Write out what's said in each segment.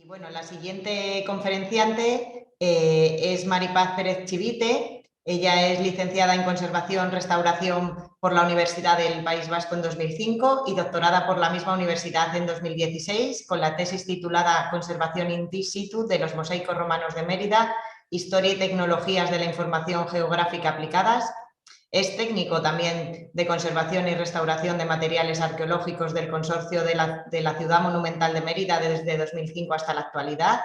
Bueno, la siguiente conferenciante es Maripaz Pérez Chivite. Ella es licenciada en Conservación Restauración por la Universidad del País Vasco en 2005 y doctorada por la misma universidad en 2016 con la tesis titulada Conservación in situ de los mosaicos romanos de Mérida, Historia y tecnologías de la información geográfica aplicadas. Es técnico también de conservación y restauración de materiales arqueológicos del Consorcio de la Ciudad Monumental de Mérida desde 2005 hasta la actualidad.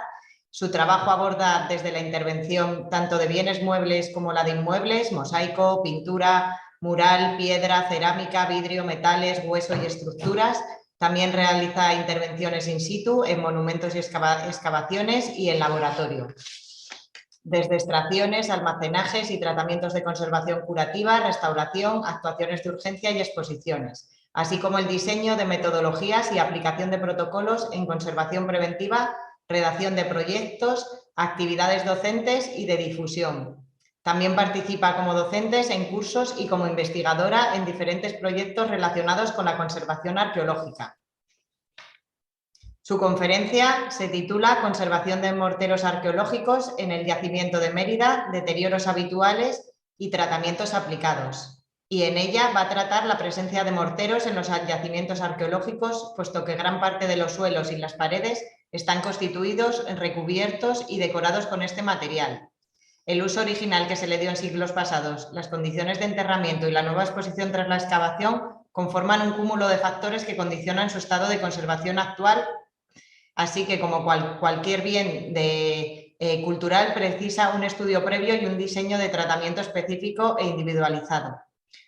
Su trabajo aborda desde la intervención tanto de bienes muebles como la de inmuebles, mosaico, pintura, mural, piedra, cerámica, vidrio, metales, hueso y estructuras. También realiza intervenciones in situ en monumentos y excavaciones y en laboratorio, desde extracciones, almacenajes y tratamientos de conservación curativa, restauración, actuaciones de urgencia y exposiciones, así como el diseño de metodologías y aplicación de protocolos en conservación preventiva, redacción de proyectos, actividades docentes y de difusión. También participa como docente en cursos y como investigadora en diferentes proyectos relacionados con la conservación arqueológica. Su conferencia se titula Conservación de morteros arqueológicos en el yacimiento de Mérida, deterioros habituales y tratamientos aplicados. Y en ella va a tratar la presencia de morteros en los yacimientos arqueológicos, puesto que gran parte de los suelos y las paredes están constituidos, recubiertos y decorados con este material. El uso original que se le dio en siglos pasados, las condiciones de enterramiento y la nueva exposición tras la excavación conforman un cúmulo de factores que condicionan su estado de conservación actual. Así que, como cualquier bien cultural, precisa un estudio previo y un diseño de tratamiento específico e individualizado.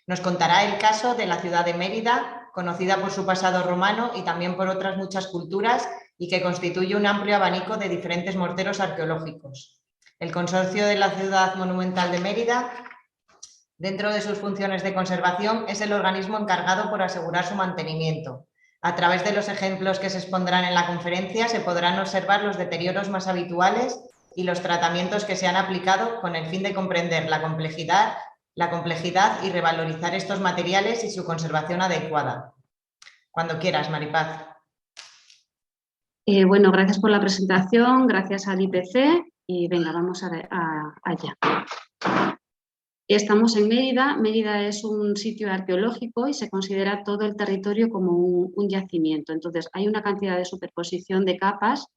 Nos contará el caso de la ciudad de Mérida, conocida por su pasado romano y también por otras muchas culturas, y que constituye un amplio abanico de diferentes morteros arqueológicos. El Consorcio de la Ciudad Monumental de Mérida, dentro de sus funciones de conservación, es el organismo encargado por asegurar su mantenimiento. A través de los ejemplos que se expondrán en la conferencia se podrán observar los deterioros más habituales y los tratamientos que se han aplicado con el fin de comprender la complejidad y revalorizar estos materiales y su conservación adecuada. Cuando quieras, Maripaz. Bueno, gracias por la presentación, gracias al IPC y venga, vamos allá. Estamos en Mérida. Mérida es un sitio arqueológico y se considera todo el territorio como un yacimiento. Entonces, hay una cantidad de superposición de capas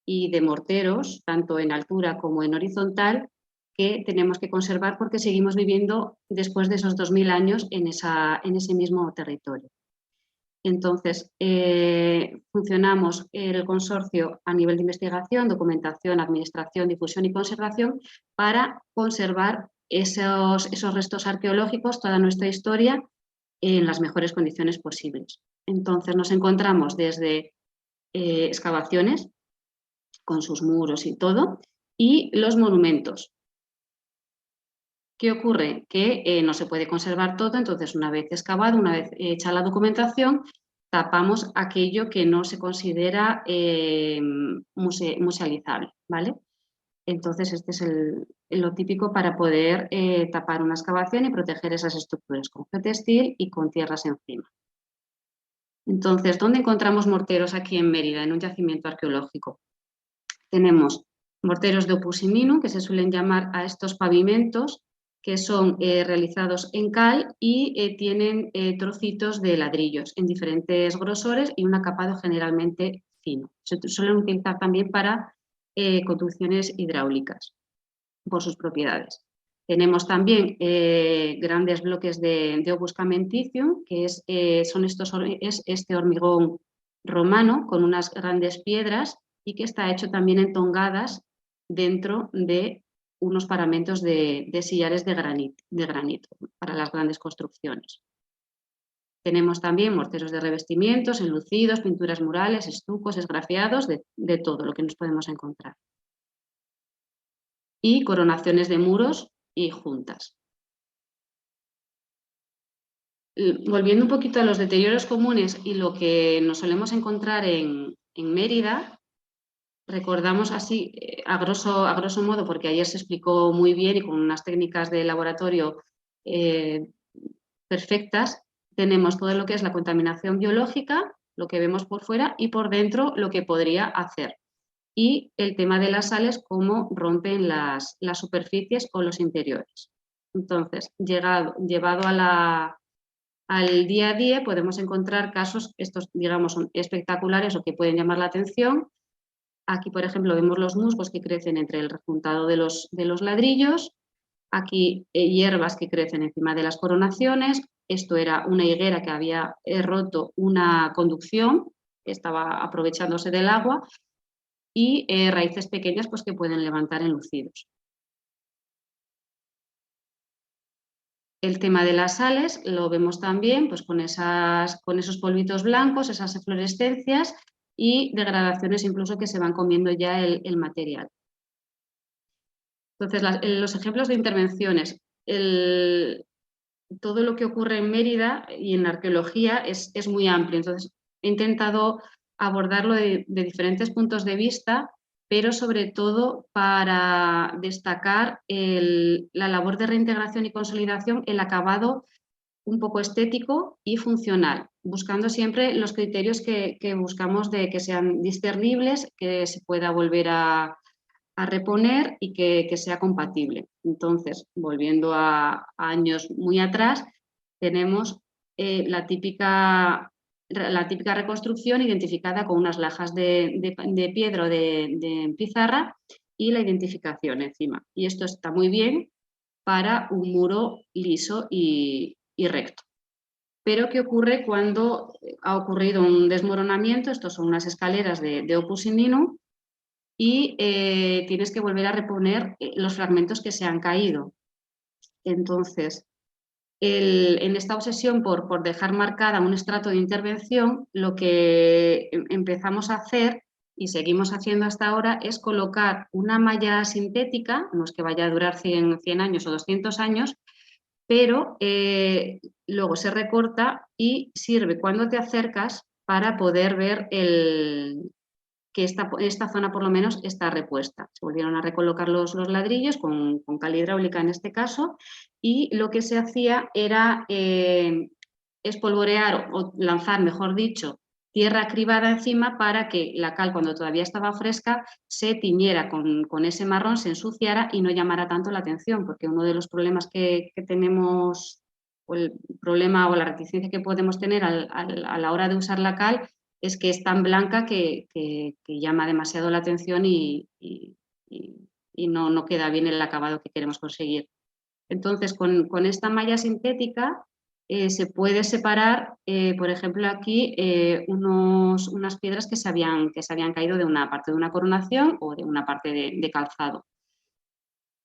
y de morteros, tanto en altura como en horizontal, que tenemos que conservar porque seguimos viviendo después de esos 2000 años en ese mismo territorio. Entonces, funcionamos el consorcio a nivel de investigación, documentación, administración, difusión y conservación para conservar esos restos arqueológicos, toda nuestra historia, en las mejores condiciones posibles. Entonces, nos encontramos desde excavaciones, con sus muros y todo, y los monumentos. ¿Qué ocurre? Que no se puede conservar todo, entonces una vez excavado, una vez hecha la documentación, tapamos aquello que no se considera musealizable, ¿vale? Entonces este es lo típico para poder tapar una excavación y proteger esas estructuras con geotextil y con tierras encima. Entonces, ¿dónde encontramos morteros aquí en Mérida, en un yacimiento arqueológico? Tenemos morteros de opus imminum, que se suelen llamar a estos pavimentos, que son realizados en cal y tienen trocitos de ladrillos en diferentes grosores y un acabado generalmente fino. Se suelen utilizar también para construcciones hidráulicas por sus propiedades. Tenemos también grandes bloques de opus camenticium, que es este hormigón romano con unas grandes piedras y que está hecho también en tongadas dentro de unos paramentos de sillares de granito para las grandes construcciones. Tenemos también morteros de revestimientos, enlucidos, pinturas murales, estucos, esgrafiados, de todo lo que nos podemos encontrar. Y coronaciones de muros y juntas. Volviendo un poquito a los deterioros comunes y lo que nos solemos encontrar en Mérida, recordamos así, a grosso modo, porque ayer se explicó muy bien y con unas técnicas de laboratorio perfectas, tenemos todo lo que es la contaminación biológica, lo que vemos por fuera, y por dentro lo que podría hacer. y el tema de las sales, cómo rompen las superficies o los interiores. Entonces, llevado al día a día, podemos encontrar casos, estos digamos son espectaculares o que pueden llamar la atención. Aquí, por ejemplo, vemos los musgos que crecen entre el rejuntado de los ladrillos. Aquí hierbas que crecen encima de las coronaciones. Esto era una higuera que había roto una conducción, estaba aprovechándose del agua, y raíces pequeñas pues, que pueden levantar enlucidos. El tema de las sales lo vemos también pues, con esos polvitos blancos, esas eflorescencias y degradaciones incluso que se van comiendo ya el material. Entonces, los ejemplos de intervenciones, todo lo que ocurre en Mérida y en la arqueología es muy amplio. Entonces, he intentado abordarlo de diferentes puntos de vista, pero sobre todo para destacar la labor de reintegración y consolidación, el acabado un poco estético y funcional, buscando siempre los criterios que buscamos de que sean discernibles, que se pueda volver a reponer y que sea compatible. Entonces, volviendo a años muy atrás, tenemos la típica reconstrucción identificada con unas lajas de piedra o de pizarra y la identificación encima. Y esto está muy bien para un muro liso y recto. Pero, ¿qué ocurre cuando ha ocurrido un desmoronamiento? Estos son unas escaleras de Opus Indinum y tienes que volver a reponer los fragmentos que se han caído. Entonces, en esta obsesión por dejar marcada un estrato de intervención, lo que empezamos a hacer y seguimos haciendo hasta ahora es colocar una malla sintética, no es que vaya a durar 100 años o 200 años, pero luego se recorta y sirve cuando te acercas para poder ver que esta zona por lo menos está repuesta. Se volvieron a recolocar los ladrillos con cal hidráulica en este caso, y lo que se hacía era espolvorear o lanzar, mejor dicho, tierra cribada encima para que la cal, cuando todavía estaba fresca, se tiñera con ese marrón, se ensuciara y no llamara tanto la atención, porque uno de los problemas que tenemos, o el problema o la reticencia que podemos tener a la hora de usar la cal, es que es tan blanca que llama demasiado la atención y no queda bien el acabado que queremos conseguir. Entonces, con esta malla sintética se puede separar, por ejemplo, aquí unas piedras que se habían caído de una parte de una coronación o de una parte de calzado.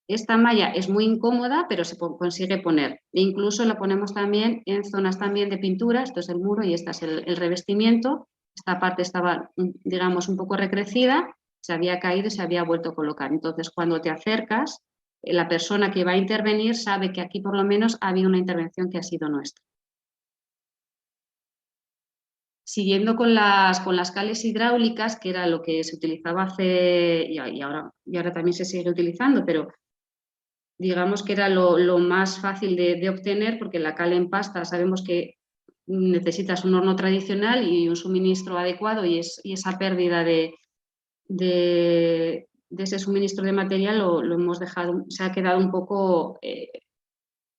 Esta malla es muy incómoda, pero se consigue poner. E incluso la ponemos también en zonas también de pintura. Esto es el muro y este es el revestimiento. Esta parte estaba, digamos, un poco recrecida, se había caído y se había vuelto a colocar. Entonces, cuando te acercas, la persona que va a intervenir sabe que aquí por lo menos ha habido una intervención que ha sido nuestra. Siguiendo con las cales hidráulicas, que era lo que se utilizaba hace, y ahora también se sigue utilizando, pero digamos que era lo más fácil de obtener, porque la cal en pasta sabemos que necesitas un horno tradicional y un suministro adecuado, y esa pérdida de ese suministro de material lo hemos dejado, se ha quedado un poco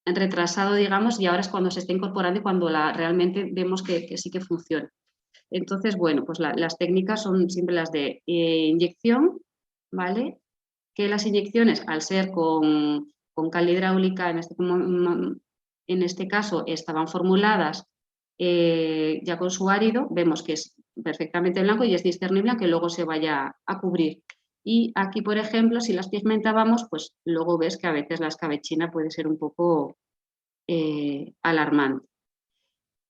retrasado, digamos, y ahora es cuando se está incorporando y cuando realmente vemos que sí que funciona. Entonces, bueno, pues las técnicas son siempre las de inyección, ¿vale? Que las inyecciones, al ser con cal hidráulica, en este caso estaban formuladas ya con su árido, vemos que es perfectamente blanco y es discernible aunque luego se vaya a cubrir. Y aquí, por ejemplo, si las pigmentábamos, pues luego ves que a veces la escabechina puede ser un poco alarmante.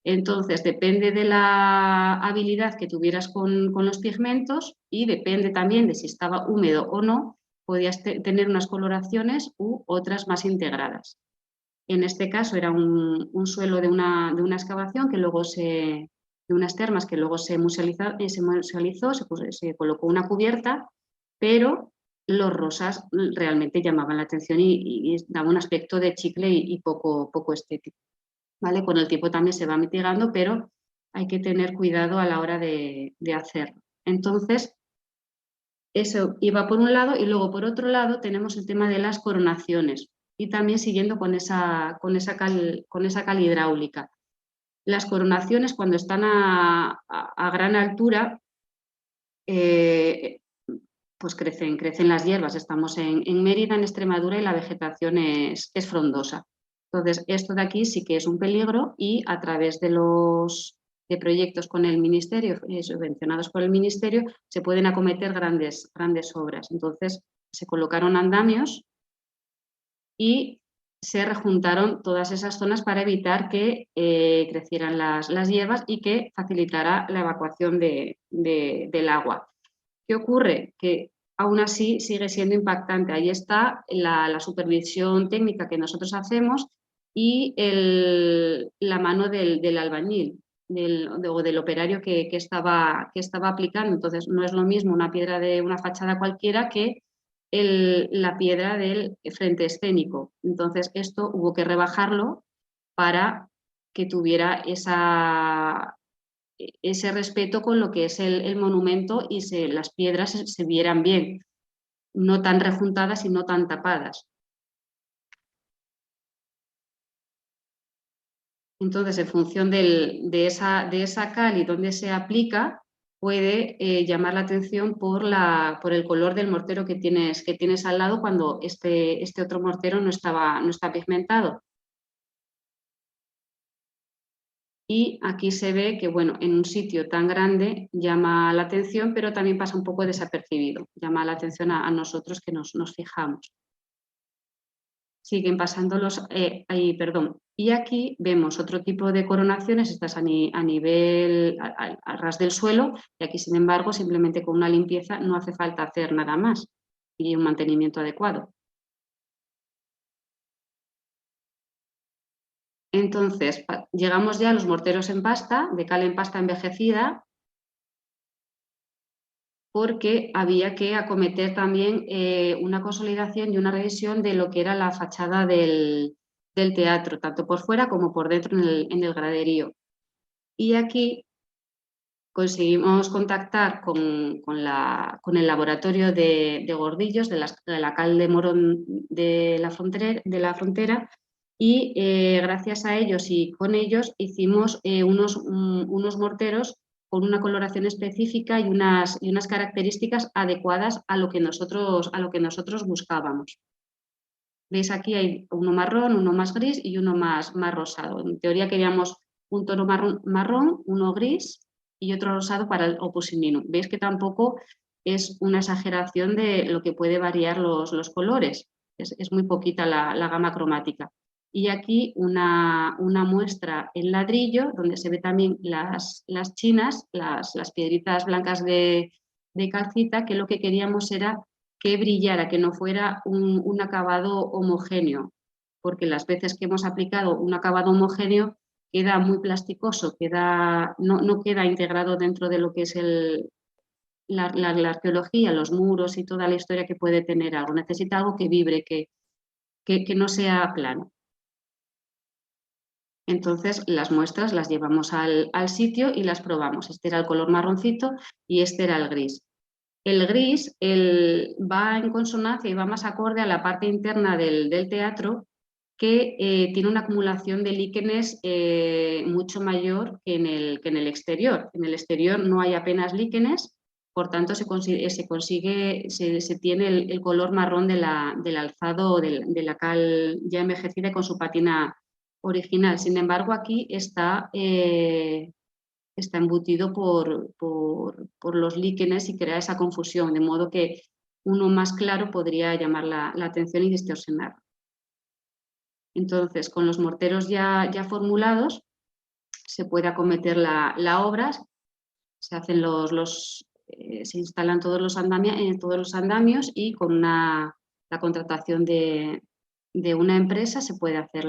Entonces, depende de la habilidad que tuvieras con los pigmentos y depende también de si estaba húmedo o no, podías tener unas coloraciones u otras más integradas. En este caso era un suelo de una excavación que luego de unas termas que luego se musealizó, se colocó una cubierta, pero los rosas realmente llamaban la atención y daban un aspecto de chicle y poco estético. ¿Vale? Con el tiempo también se va mitigando, pero hay que tener cuidado a la hora de hacerlo. Entonces, Eso iba por un lado y luego por otro lado tenemos el tema de las coronaciones y también siguiendo con esa cal hidráulica. Las coronaciones cuando están a gran altura pues crecen las hierbas. Estamos en Mérida, en Extremadura, y la vegetación es frondosa. Entonces, esto de aquí sí que es un peligro y a través de proyectos con el Ministerio, subvencionados por el Ministerio, se pueden acometer grandes obras. Entonces, se colocaron andamios y se rejuntaron todas esas zonas para evitar que crecieran las hierbas y que facilitara la evacuación del agua. ¿Qué ocurre? Que aún así sigue siendo impactante. Ahí está la supervisión técnica que nosotros hacemos y la mano del albañil o del operario que estaba aplicando. Entonces, no es lo mismo una piedra de una fachada cualquiera que la piedra del frente escénico. Entonces, esto hubo que rebajarlo para que tuviera ese respeto con lo que es el monumento y las piedras se vieran bien, no tan rejuntadas y no tan tapadas. Entonces, en función de esa cal y dónde se aplica, puede llamar la atención por el color del mortero que tienes al lado cuando este otro mortero no está pigmentado. Y aquí se ve que, bueno, en un sitio tan grande llama la atención, pero también pasa un poco desapercibido. Llama la atención a nosotros que nos fijamos. Siguen pasando Y aquí vemos otro tipo de coronaciones, estas a nivel, a ras del suelo, y aquí, sin embargo, simplemente con una limpieza no hace falta hacer nada más y un mantenimiento adecuado. Entonces, llegamos ya a los morteros en pasta, de cal en pasta envejecida, porque había que acometer también una consolidación y una revisión de lo que era la fachada del teatro, tanto por fuera como por dentro en el graderío. Y aquí conseguimos contactar con el laboratorio de Gordillos, de la cal de Morón de la Frontera, y gracias a ellos y con ellos hicimos unos morteros con una coloración específica y unas características adecuadas a lo que nosotros buscábamos. ¿Veis? Aquí hay uno marrón, uno más gris y uno más rosado. En teoría queríamos un tono marrón, uno gris y otro rosado para el opus signinum. Veis que tampoco es una exageración de lo que puede variar los colores. Es muy poquita la gama cromática. Y aquí una muestra en ladrillo, donde se ve también las chinas, las piedritas blancas de calcita, que lo que queríamos era que brillara, que no fuera un acabado homogéneo, porque las veces que hemos aplicado un acabado homogéneo queda muy plasticoso, no queda integrado dentro de lo que es la arqueología, los muros y toda la historia que puede tener algo. Necesita algo que vibre, que no sea plano. Entonces, las muestras las llevamos al sitio y las probamos. Este era el color marroncito y este era el gris. El gris va en consonancia y va más acorde a la parte interna del teatro, que tiene una acumulación de líquenes mucho mayor que en el exterior. En el exterior no hay apenas líquenes, por tanto se tiene el color marrón del alzado de la cal ya envejecida con su patina original. Sin embargo, aquí está embutido por los líquenes y crea esa confusión, de modo que uno más claro podría llamar la atención y distorsionar. Entonces, con los morteros ya formulados, se puede acometer la obra, se instalan todos los andamios y con la contratación de una empresa se puede hacer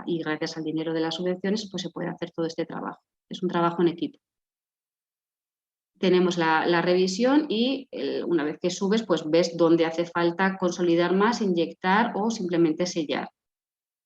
y gracias al dinero de las subvenciones pues se puede hacer todo este trabajo. Es un trabajo en equipo. Tenemos la revisión y una vez que subes pues ves dónde hace falta consolidar más, inyectar o simplemente sellar.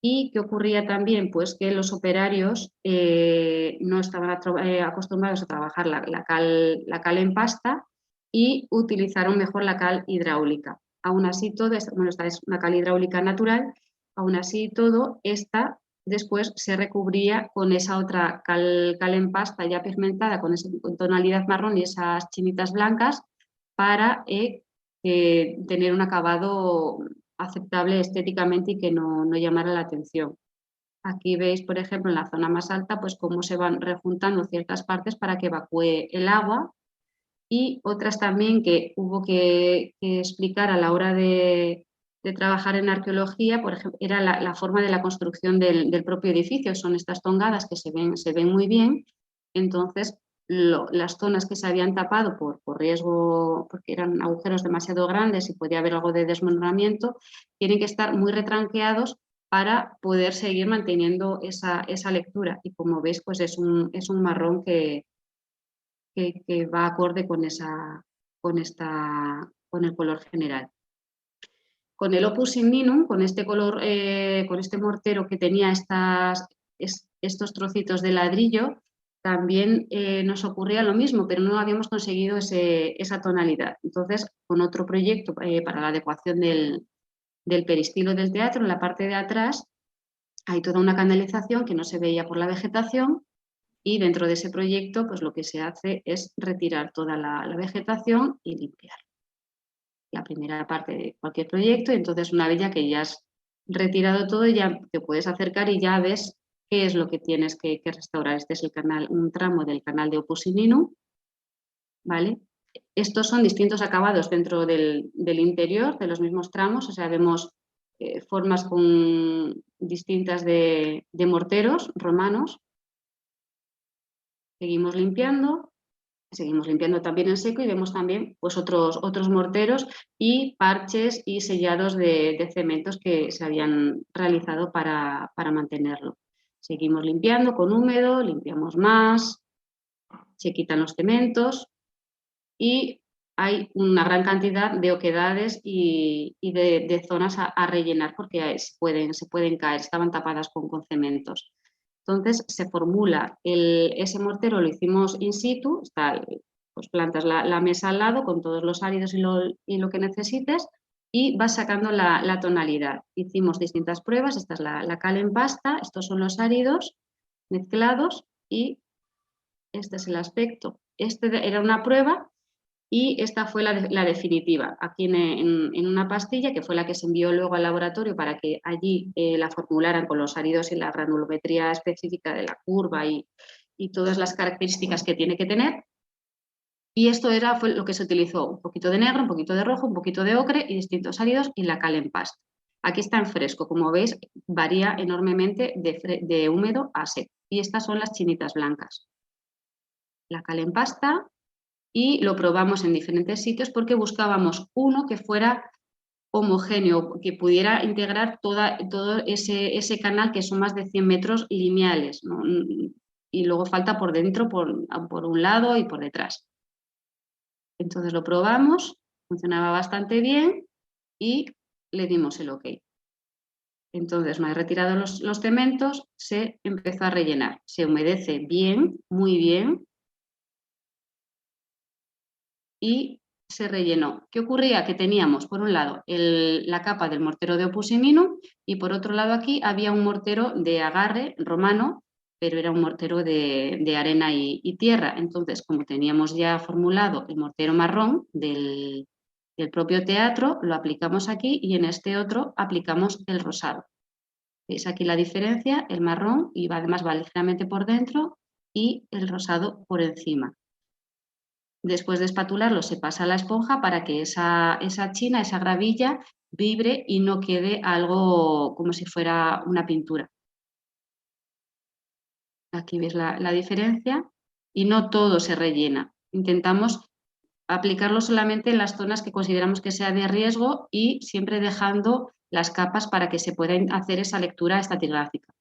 ¿Y qué ocurría también? Pues que los operarios no estaban acostumbrados a trabajar la cal en pasta y utilizaron mejor la cal hidráulica. Aún así todo, esta es una cal hidráulica natural, aún así todo, esta después se recubría con esa otra cal en pasta ya pigmentada con tonalidad marrón y esas chinitas blancas para tener un acabado aceptable estéticamente y que no llamara la atención. Aquí veis, por ejemplo, en la zona más alta, pues cómo se van rejuntando ciertas partes para que evacúe el agua, y otras también que hubo que explicar a la hora de trabajar en arqueología, por ejemplo, era la forma de la construcción del propio edificio. Son estas tongadas que se ven muy bien. Entonces, las zonas que se habían tapado por riesgo, porque eran agujeros demasiado grandes y podía haber algo de desmoronamiento, tienen que estar muy retranqueados para poder seguir manteniendo esa lectura. Y como veis, pues es un marrón que va acorde con el color general. Con el Opus Signinum, con este color, con este mortero que tenía estos trocitos de ladrillo, también nos ocurría lo mismo, pero no habíamos conseguido esa tonalidad. Entonces, con otro proyecto para la adecuación del peristilo del teatro, en la parte de atrás hay toda una canalización que no se veía por la vegetación, y dentro de ese proyecto, pues lo que se hace es retirar toda la vegetación y limpiar la primera parte de cualquier proyecto. Y entonces, una vez ya que ya has retirado todo, ya te puedes acercar y ya ves qué es lo que tienes que restaurar. Este es el canal, un tramo del canal de Opus Signinum, ¿vale? Estos son distintos acabados dentro del interior de los mismos tramos, o sea, vemos formas distintas de morteros romanos. Seguimos limpiando también en seco y vemos también pues, otros morteros y parches y sellados de cementos que se habían realizado para mantenerlo. Seguimos limpiando con húmedo, limpiamos más, se quitan los cementos y hay una gran cantidad de oquedades y de zonas a rellenar porque se pueden caer, estaban tapadas con cementos. Entonces se formula ese mortero, lo hicimos in situ, pues plantas la mesa al lado con todos los áridos y lo que necesites y vas sacando la tonalidad. Hicimos distintas pruebas, esta es la cal en pasta, estos son los áridos mezclados y este es el aspecto. Este era una prueba y esta fue la definitiva, aquí en una pastilla que fue la que se envió luego al laboratorio para que allí la formularan con los áridos y la granulometría específica de la curva y todas las características que tiene que tener. Y esto fue lo que se utilizó, un poquito de negro, un poquito de rojo, un poquito de ocre y distintos áridos y la cal en pasta. Aquí está en fresco, como veis varía enormemente de húmedo a seco. Y estas son las chinitas blancas. La cal en pasta. Y lo probamos en diferentes sitios porque buscábamos uno que fuera homogéneo, que pudiera integrar todo ese canal, que son más de 100 metros lineales, ¿no? Y luego falta por dentro, por un lado y por detrás. Entonces lo probamos, funcionaba bastante bien y le dimos el OK. Entonces, una vez retirados los cementos, se empezó a rellenar. Se humedece bien, muy bien, y se rellenó. ¿Qué ocurría? Que teníamos, por un lado, la capa del mortero de Opus Signinum y por otro lado aquí había un mortero de agarre romano, pero era un mortero de arena y tierra. Entonces, como teníamos ya formulado el mortero marrón del propio teatro, lo aplicamos aquí y en este otro aplicamos el rosado. ¿Veis aquí la diferencia? El marrón además va ligeramente por dentro y el rosado por encima. Después de espatularlo se pasa a la esponja para que esa china, esa gravilla, vibre y no quede algo como si fuera una pintura. Aquí veis la diferencia y no todo se rellena. Intentamos aplicarlo solamente en las zonas que consideramos que sea de riesgo y siempre dejando las capas para que se pueda hacer esa lectura estratigráfica.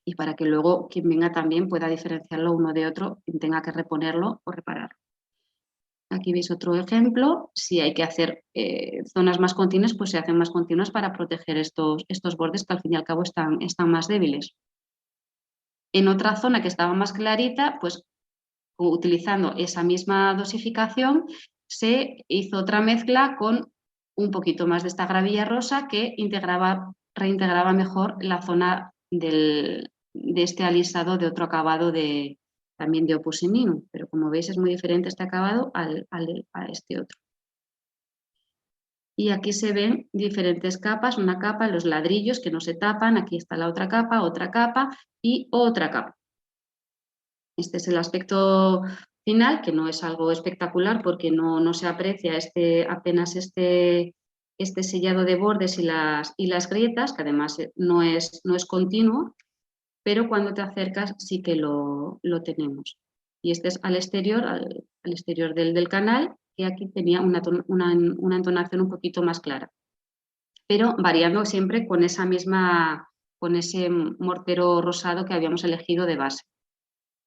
Y para que luego quien venga también pueda diferenciarlo uno de otro y tenga que reponerlo o repararlo. Aquí veis otro ejemplo. Si hay que hacer zonas más continuas, pues se hacen más continuas para proteger estos bordes que al fin y al cabo están más débiles. En otra zona que estaba más clarita, pues utilizando esa misma dosificación, se hizo otra mezcla con un poquito más de esta gravilla rosa que reintegraba mejor la zona de este alisado de otro acabado también de Opus Iminum, pero como veis es muy diferente este acabado a este otro. Y aquí se ven diferentes capas, una capa, los ladrillos que no se tapan, aquí está la otra capa y otra capa. Este es el aspecto final, que no es algo espectacular porque no se aprecia apenas este sellado de bordes y las grietas, que además no es continuo, pero cuando te acercas sí que lo tenemos. Y este es al exterior del canal, que aquí tenía una entonación un poquito más clara, pero variando siempre con con ese mortero rosado que habíamos elegido de base.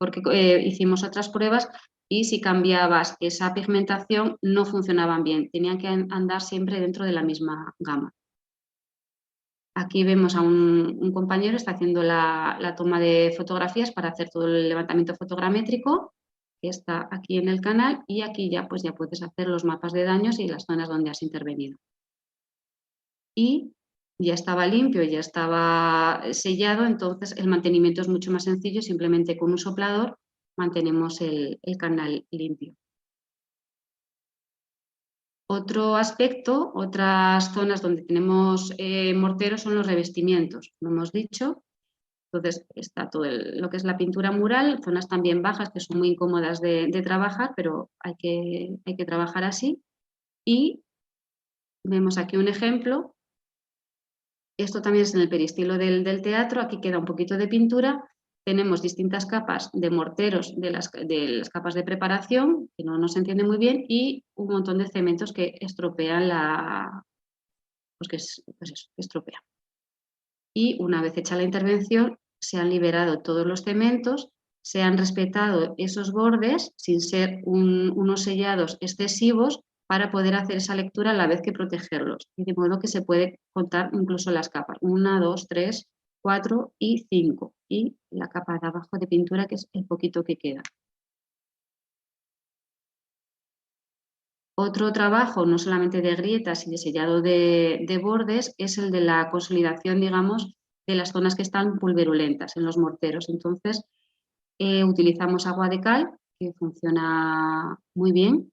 Porque hicimos otras pruebas y si cambiabas esa pigmentación no funcionaban bien, tenían que andar siempre dentro de la misma gama. Aquí vemos a un compañero, está haciendo la toma de fotografías para hacer todo el levantamiento fotogramétrico, que está aquí en el canal, y aquí ya puedes hacer los mapas de daños y las zonas donde has intervenido. Y ya estaba limpio, ya estaba sellado, entonces el mantenimiento es mucho más sencillo, simplemente con un soplador mantenemos el canal limpio. Otro aspecto, otras zonas donde tenemos morteros son los revestimientos, como hemos dicho. Entonces está todo lo que es la pintura mural, zonas también bajas que son muy incómodas de trabajar, pero hay que trabajar así. Y vemos aquí un ejemplo. Esto también es en el peristilo del teatro, aquí queda un poquito de pintura, tenemos distintas capas de morteros de las capas de preparación, que no se entiende muy bien, y un montón de cementos que estropean que estropean. Y una vez hecha la intervención, se han liberado todos los cementos, se han respetado esos bordes sin ser unos sellados excesivos, para poder hacer esa lectura a la vez que protegerlos. Y de modo que se puede contar incluso las capas, 1, 2, 3, 4 y 5. Y la capa de abajo de pintura, que es el poquito que queda. Otro trabajo, no solamente de grietas y de sellado de bordes, es el de la consolidación, digamos, de las zonas que están pulverulentas en los morteros. Entonces, utilizamos agua de cal, que funciona muy bien,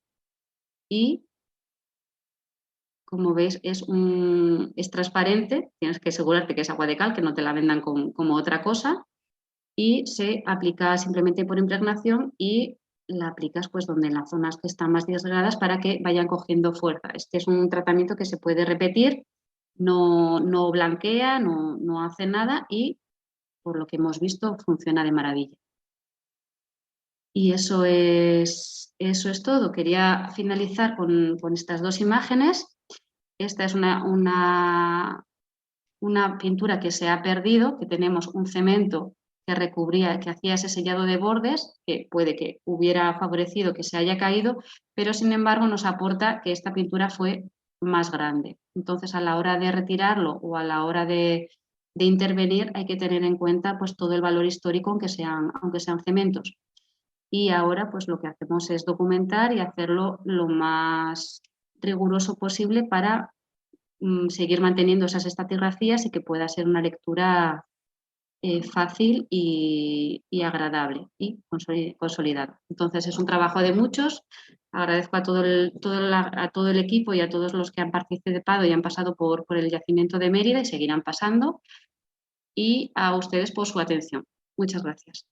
y como veis es transparente, tienes que asegurarte que es agua de cal, que no te la vendan como otra cosa, y se aplica simplemente por impregnación y la aplicas pues donde en las zonas que están más desgradadas para que vayan cogiendo fuerza. Este es un tratamiento que se puede repetir, no blanquea, no hace nada y por lo que hemos visto funciona de maravilla. Y eso es todo. Quería finalizar con estas dos imágenes. Esta es una pintura que se ha perdido, que tenemos un cemento que recubría, que hacía ese sellado de bordes, que puede que hubiera favorecido que se haya caído, pero sin embargo nos aporta que esta pintura fue más grande. Entonces, a la hora de retirarlo o a la hora de intervenir, hay que tener en cuenta pues, todo el valor histórico, aunque sean cementos. Y ahora pues lo que hacemos es documentar y hacerlo lo más riguroso posible para seguir manteniendo esas estratigrafías y que pueda ser una lectura fácil y agradable y consolidada. Entonces es un trabajo de muchos. Agradezco a todo el equipo y a todos los que han participado y han pasado por el yacimiento de Mérida y seguirán pasando, y a ustedes por su atención. Muchas gracias.